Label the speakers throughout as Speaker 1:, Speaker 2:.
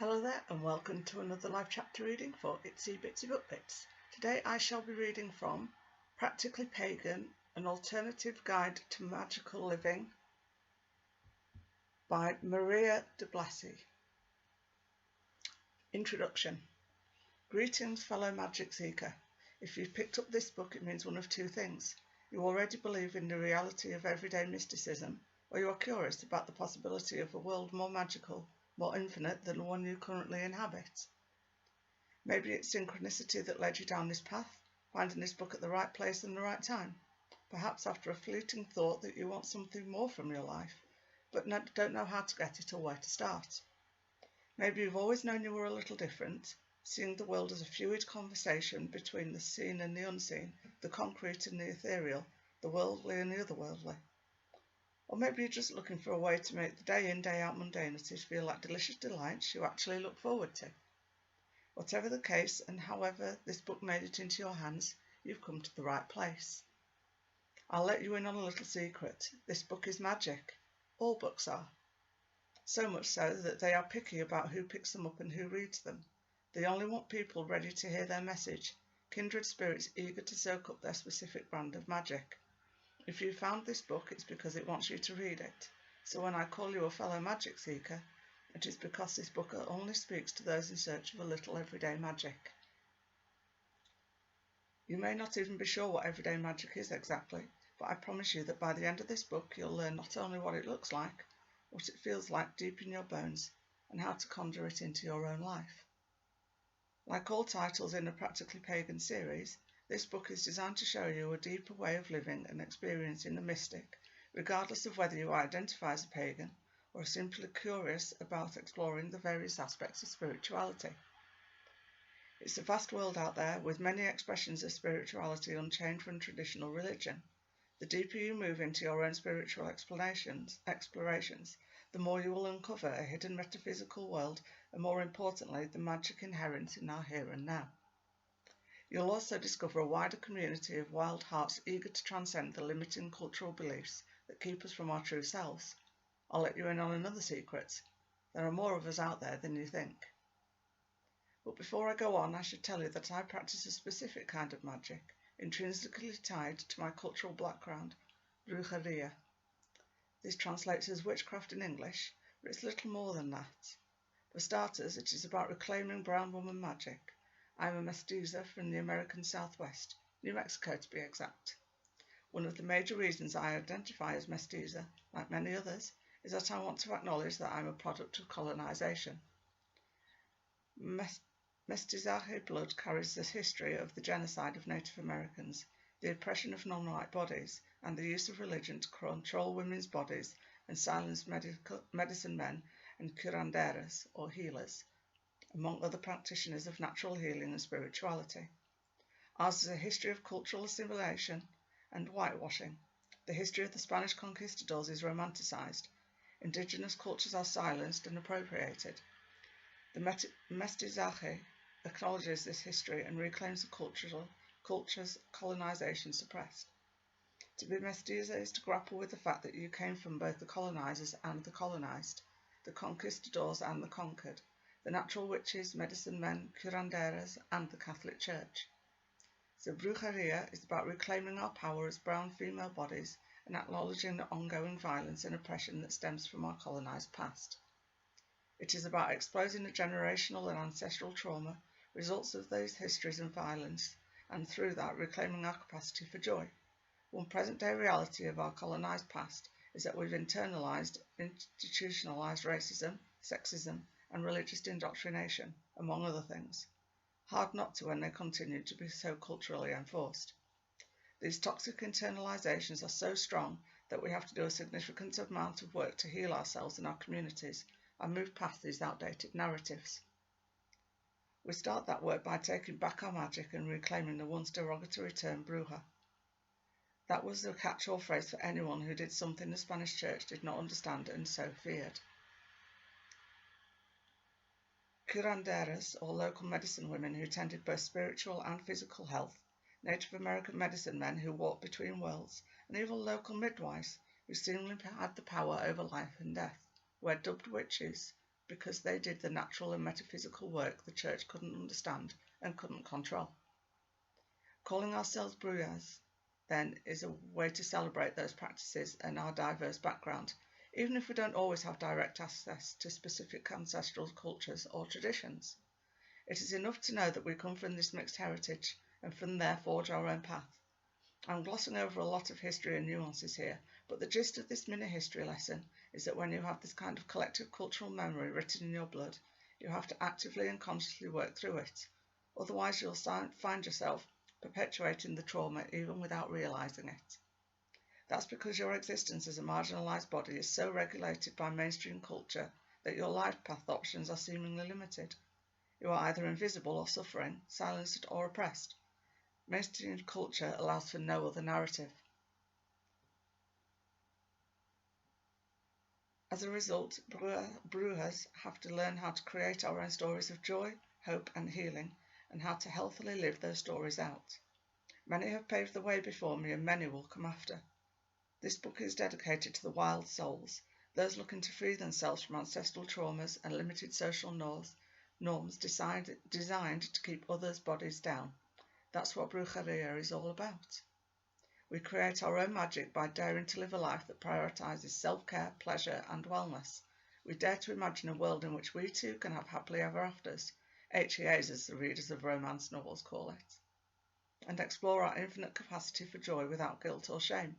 Speaker 1: Hello there and welcome to another live chapter reading for Itsy Bitsy Book Bits. Today I shall be reading from Practically Pagan, An Alternative Guide to Magical Living by Maria DeBlassie. Introduction. Greetings, fellow magic seeker. If you've picked up this book, it means one of two things. You already believe in the reality of everyday mysticism, or you are curious about the possibility of a world more magical, more infinite than the one you currently inhabit. Maybe it's synchronicity that led you down this path, finding this book at the right place and the right time. Perhaps after a fleeting thought that you want something more from your life, but don't know how to get it or where to start. Maybe you've always known you were a little different, seeing the world as a fluid conversation between the seen and the unseen, the concrete and the ethereal, the worldly and the otherworldly. Or maybe you're just looking for a way to make the day in, day out mundanities feel like delicious delights you actually look forward to. Whatever the case, and however this book made it into your hands, you've come to the right place. I'll let you in on a little secret. This book is magic. All books are. So much so that they are picky about who picks them up and who reads them. They only want people ready to hear their message, kindred spirits eager to soak up their specific brand of magic. If you found this book, it's because it wants you to read it. So when I call you a fellow magic seeker, it is because this book only speaks to those in search of a little everyday magic. You may not even be sure what everyday magic is exactly, but I promise you that by the end of this book you'll learn not only what it looks like, what it feels like deep in your bones, and how to conjure it into your own life. Like all titles in a Practically Pagan series, this book is designed to show you a deeper way of living and experiencing the mystic, regardless of whether you identify as a pagan or are simply curious about exploring the various aspects of spirituality. It's a vast world out there with many expressions of spirituality unchained from traditional religion. The deeper you move into your own spiritual explorations, the more you will uncover a hidden metaphysical world and, more importantly, the magic inherent in our here and now. You'll also discover a wider community of wild hearts eager to transcend the limiting cultural beliefs that keep us from our true selves. I'll let you in on another secret. There are more of us out there than you think. But before I go on, I should tell you that I practice a specific kind of magic, intrinsically tied to my cultural background, brujeria. This translates as witchcraft in English, but it's little more than that. For starters, it is about reclaiming brown woman magic. I'm a mestiza from the American Southwest, New Mexico to be exact. One of the major reasons I identify as mestiza, like many others, is that I want to acknowledge that I'm a product of colonization. Mestizaje blood carries the history of the genocide of Native Americans, the oppression of non-white bodies, and the use of religion to control women's bodies and silence medicine men and curanderas, or healers, among other practitioners of natural healing and spirituality. Ours is a history of cultural assimilation and whitewashing. The history of the Spanish conquistadors is romanticized. Indigenous cultures are silenced and appropriated. The mestizaje acknowledges this history and reclaims the culture's colonization suppressed. To be mestiza is to grapple with the fact that you came from both the colonizers and the colonized, the conquistadors and the conquered, the natural witches, medicine men, curanderas, and the Catholic Church. So brujeria is about reclaiming our power as brown female bodies and acknowledging the ongoing violence and oppression that stems from our colonized past. It is about exposing the generational and ancestral trauma, results of those histories and violence, and through that reclaiming our capacity for joy. One present-day reality of our colonized past is that we've internalized, institutionalized racism, sexism, and religious indoctrination, among other things. Hard not to when they continue to be so culturally enforced. These toxic internalizations are so strong that we have to do a significant amount of work to heal ourselves and our communities and move past these outdated narratives. We start that work by taking back our magic and reclaiming the once derogatory term bruja. That was the catch-all phrase for anyone who did something the Spanish Church did not understand and so feared. Curanderas, or local medicine women who tended both spiritual and physical health, Native American medicine men who walked between worlds, and even local midwives who seemingly had the power over life and death, were dubbed witches, because they did the natural and metaphysical work the Church couldn't understand and couldn't control. Calling ourselves Brujas, then, is a way to celebrate those practices and our diverse background, even if we don't always have direct access to specific ancestral cultures or traditions. It is enough to know that we come from this mixed heritage and from there forge our own path. I'm glossing over a lot of history and nuances here, but the gist of this mini-history lesson is that when you have this kind of collective cultural memory written in your blood, you have to actively and consciously work through it. Otherwise, you'll find yourself perpetuating the trauma even without realising it. That's because your existence as a marginalised body is so regulated by mainstream culture that your life path options are seemingly limited. You are either invisible or suffering, silenced or oppressed. Mainstream culture allows for no other narrative. As a result, Brujas have to learn how to create our own stories of joy, hope and healing, and how to healthily live those stories out. Many have paved the way before me and many will come after. This book is dedicated to the wild souls, those looking to free themselves from ancestral traumas and limited social norms designed to keep others' bodies down. That's what brujeria is all about. We create our own magic by daring to live a life that prioritises self-care, pleasure and wellness. We dare to imagine a world in which we too can have happily ever afters, HEAs as the readers of romance novels call it, and explore our infinite capacity for joy without guilt or shame,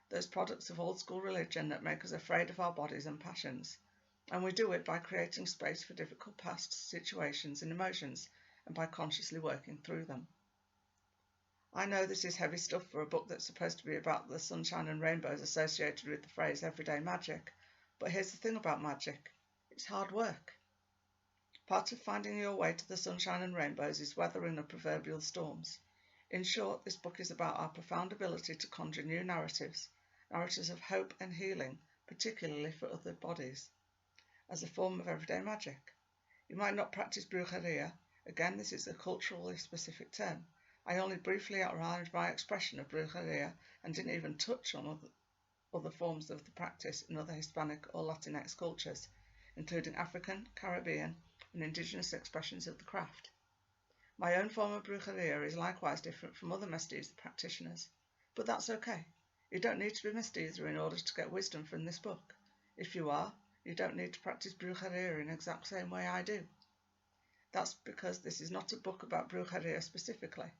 Speaker 1: those products of old school religion that make us afraid of our bodies and passions. And we do it by creating space for difficult past situations and emotions and by consciously working through them. I know this is heavy stuff for a book that's supposed to be about the sunshine and rainbows associated with the phrase everyday magic, but here's the thing about magic. It's hard work. Part of finding your way to the sunshine and rainbows is weathering the proverbial storms. In short, this book is about our profound ability to conjure new narratives of hope and healing, particularly for other bodies, as a form of everyday magic. You might not practice brujeria. Again, this is a culturally specific term. I only briefly outlined my expression of brujeria and didn't even touch on other forms of the practice in other Hispanic or Latinx cultures, including African, Caribbean, and indigenous expressions of the craft. My own form of brujeria is likewise different from other mestiza practitioners, but that's okay. You don't need to be mestiza in order to get wisdom from this book. If you are, you don't need to practice brujeria in the exact same way I do. That's because this is not a book about brujeria specifically.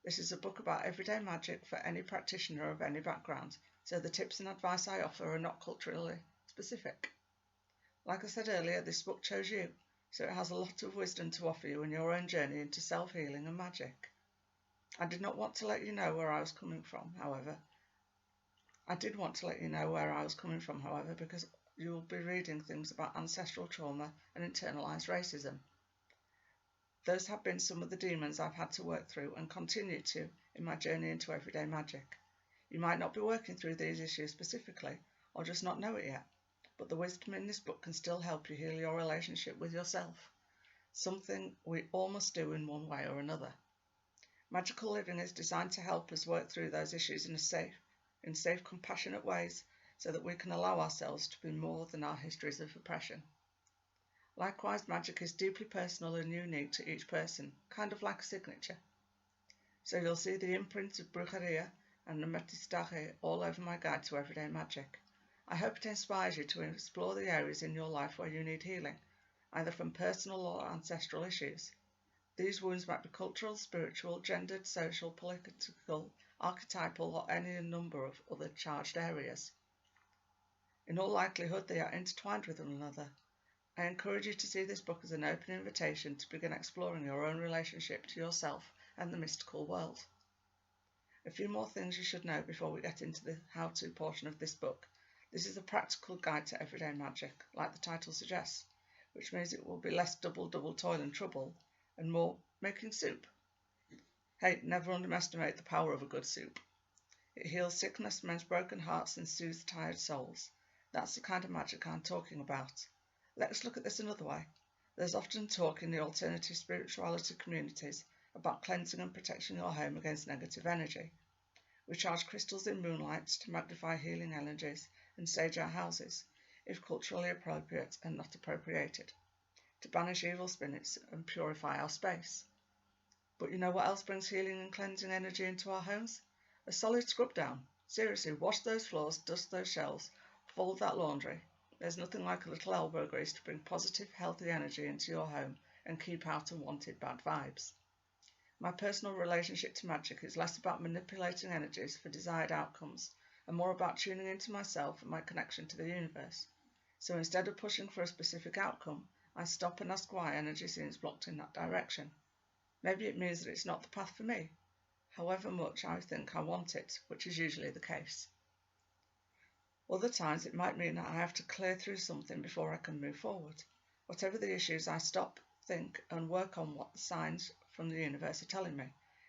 Speaker 1: This is a book about everyday magic for any practitioner of any background, so the tips and advice I offer are not culturally specific. Like I said earlier, this book chose you, so it has a lot of wisdom to offer you in your own journey into self-healing and magic. I did not want to let you know where I was coming from, however. I did want to let you know where I was coming from, however, because you will be reading things about ancestral trauma and internalised racism. Those have been some of the demons I've had to work through and continue to in my journey into everyday magic. You might not be working through these issues specifically, or just not know it yet, but the wisdom in this book can still help you heal your relationship with yourself, something we all must do in one way or another. Magical living is designed to help us work through those issues in safe, compassionate ways so that we can allow ourselves to be more than our histories of oppression. Likewise, magic is deeply personal and unique to each person, kind of like a signature. So you'll see the imprint of brujeria and the mestizaje all over my guide to everyday magic. I hope it inspires you to explore the areas in your life where you need healing, either from personal or ancestral issues. These wounds might be cultural, spiritual, gendered, social, political, archetypal, or any number of other charged areas. In all likelihood, they are intertwined with one another. I encourage you to see this book as an open invitation to begin exploring your own relationship to yourself and the mystical world. A few more things you should know before we get into the how-to portion of this book. This is a practical guide to everyday magic, like the title suggests, which means it will be less double toil and trouble and more making soup. Hey, never underestimate the power of a good soup. It heals sickness, mends broken hearts and soothes tired souls. That's the kind of magic I'm talking about. Let's look at this another way. There's often talk in the alternative spirituality communities about cleansing and protecting your home against negative energy. We charge crystals in moonlight to magnify healing energies and sage our houses, if culturally appropriate and not appropriated. to banish evil spirits and purify our space. But you know what else brings healing and cleansing energy into our homes? A solid scrub down. Seriously, wash those floors, dust those shelves, fold that laundry. There's nothing like a little elbow grease to bring positive, healthy energy into your home and keep out unwanted bad vibes. My personal relationship to magic is less about manipulating energies for desired outcomes and more about tuning into myself and my connection to the universe. So instead of pushing for a specific outcome, I stop and ask why energy seems blocked in that direction. Maybe it means that it's not the path for me, however much I think I want it, which is usually the case. Other times it might mean that I have to clear through something before I can move forward. Whatever the issues, I stop, think and work on what the signs from the universe are telling me.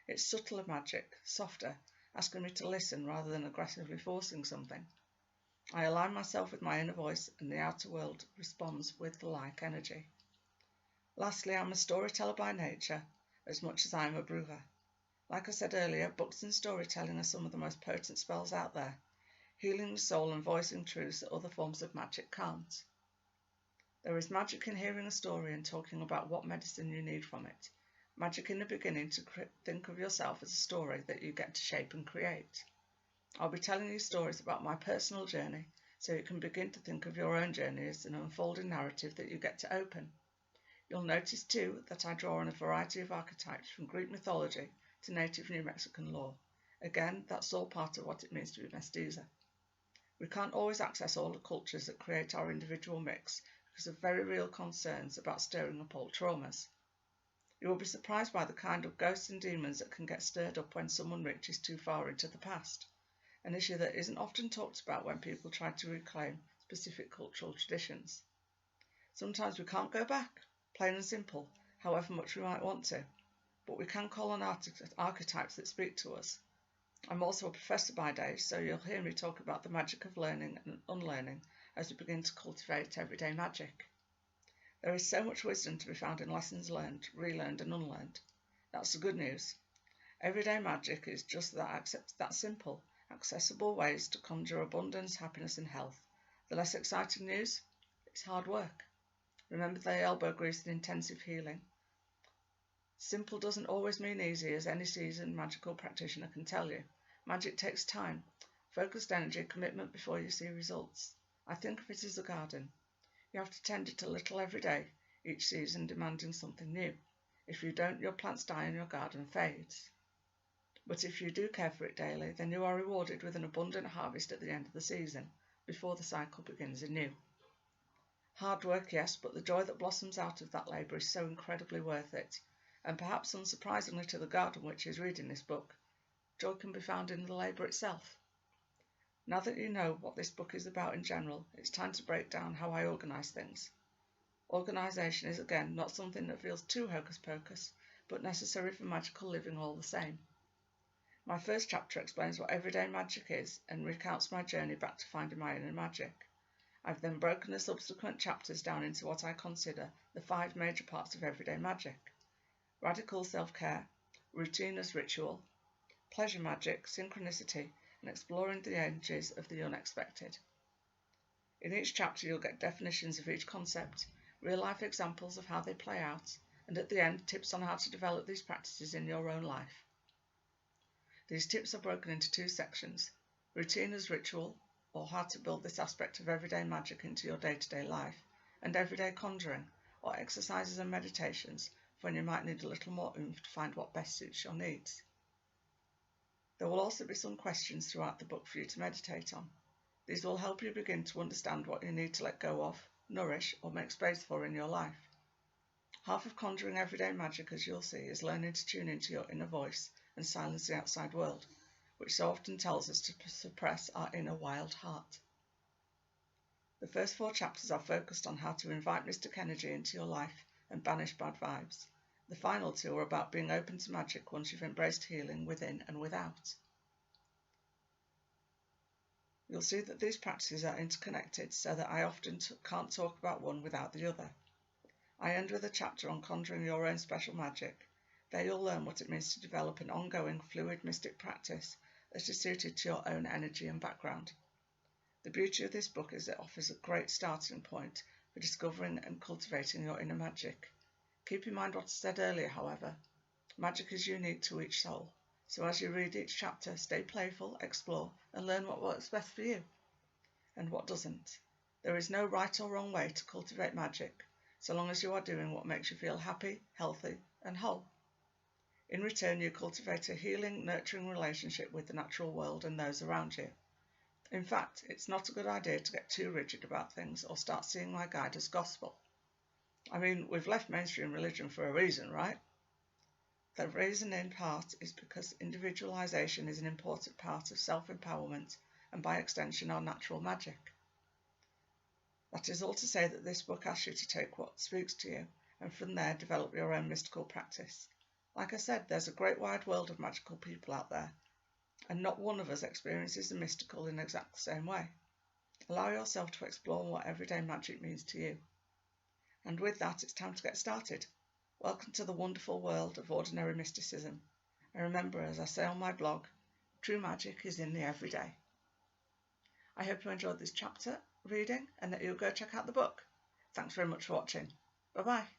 Speaker 1: It's subtler magic, softer, asking me to listen rather than aggressively forcing something. I align myself with my inner voice and the outer world responds with the like energy. Lastly, I'm a storyteller by nature as much as I'm a brewer. Like I said earlier, books and storytelling are some of the most potent spells out there, healing the soul and voicing truths that other forms of magic can't. There is magic in hearing a story and talking about what medicine you need from it. Magic in the beginning to think of yourself as a story that you get to shape and create. I'll be telling you stories about my personal journey so you can begin to think of your own journey as an unfolding narrative that you get to open. You'll notice too that I draw on a variety of archetypes from Greek mythology to native New Mexican lore. Again, that's all part of what it means to be mestiza. We can't always access all the cultures that create our individual mix because of very real concerns about stirring up old traumas. You will be surprised by the kind of ghosts and demons that can get stirred up when someone reaches too far into the past, an issue that isn't often talked about when people try to reclaim specific cultural traditions. Sometimes we can't go back, plain and simple, however much we might want to, but we can call on archetypes that speak to us. I'm also a professor by day, so you'll hear me talk about the magic of learning and unlearning as we begin to cultivate everyday magic. There is so much wisdom to be found in lessons learned, relearned and unlearned. That's the good news. Everyday magic is just that simple, accessible ways to conjure abundance, happiness and health. The less exciting news? It's hard work. Remember the elbow grease and intensive healing. Simple doesn't always mean easy, as any seasoned magical practitioner can tell you. Magic takes time, focused energy, commitment before you see results. I think of it as a garden. You have to tend it a little every day, each season demanding something new. If you don't, your plants die and your garden fades. But if you do care for it daily, then you are rewarded with an abundant harvest at the end of the season, before the cycle begins anew. Hard work, yes, but the joy that blossoms out of that labour is so incredibly worth it. And perhaps unsurprisingly to the garden which is reading this book, joy can be found in the labour itself. Now that you know what this book is about in general, it's time to break down how I organise things. Organisation is again not something that feels too hocus pocus, but necessary for magical living all the same. My first chapter explains what everyday magic is and recounts my journey back to finding my inner magic. I've then broken the subsequent chapters down into what I consider the 5 major parts of everyday magic: radical self-care, routine as ritual, pleasure magic, synchronicity, and exploring the edges of the unexpected. In each chapter you'll get definitions of each concept, real-life examples of how they play out, and at the end tips on how to develop these practices in your own life. These tips are broken into 2 sections: routine as ritual, or how to build this aspect of everyday magic into your day-to-day life, and everyday conjuring, or exercises and meditations when you might need a little more oomph to find what best suits your needs. There will also be some questions throughout the book for you to meditate on. These will help you begin to understand what you need to let go of, nourish, or make space for in your life. Half of conjuring everyday magic, as you'll see, is learning to tune into your inner voice and silence the outside world, which so often tells us to suppress our inner wild heart. The first 4 chapters are focused on how to invite mystic energy into your life and banish bad vibes. The final 2 are about being open to magic once you've embraced healing within and without. You'll see that these practices are interconnected so that I often can't talk about one without the other. I end with a chapter on conjuring your own special magic. There you'll learn what it means to develop an ongoing, fluid mystic practice that is suited to your own energy and background. The beauty of this book is it offers a great starting point for discovering and cultivating your inner magic. Keep in mind what I said earlier, however. Magic is unique to each soul, so as you read each chapter, stay playful, explore, and learn what works best for you and what doesn't. There is no right or wrong way to cultivate magic, so long as you are doing what makes you feel happy, healthy, and whole. In return, you cultivate a healing, nurturing relationship with the natural world and those around you. In fact, it's not a good idea to get too rigid about things or start seeing my guide as gospel. I mean, we've left mainstream religion for a reason, right? The reason in part is because individualization is an important part of self-empowerment and by extension our natural magic. That is all to say that this book asks you to take what speaks to you and from there develop your own mystical practice. Like I said, there's a great wide world of magical people out there, and not one of us experiences the mystical in exactly the same way. Allow yourself to explore what everyday magic means to you. And with that, it's time to get started. Welcome to the wonderful world of ordinary mysticism. And remember, as I say on my blog, true magic is in the everyday. I hope you enjoyed this chapter reading and that you'll go check out the book. Thanks very much for watching. Bye-bye.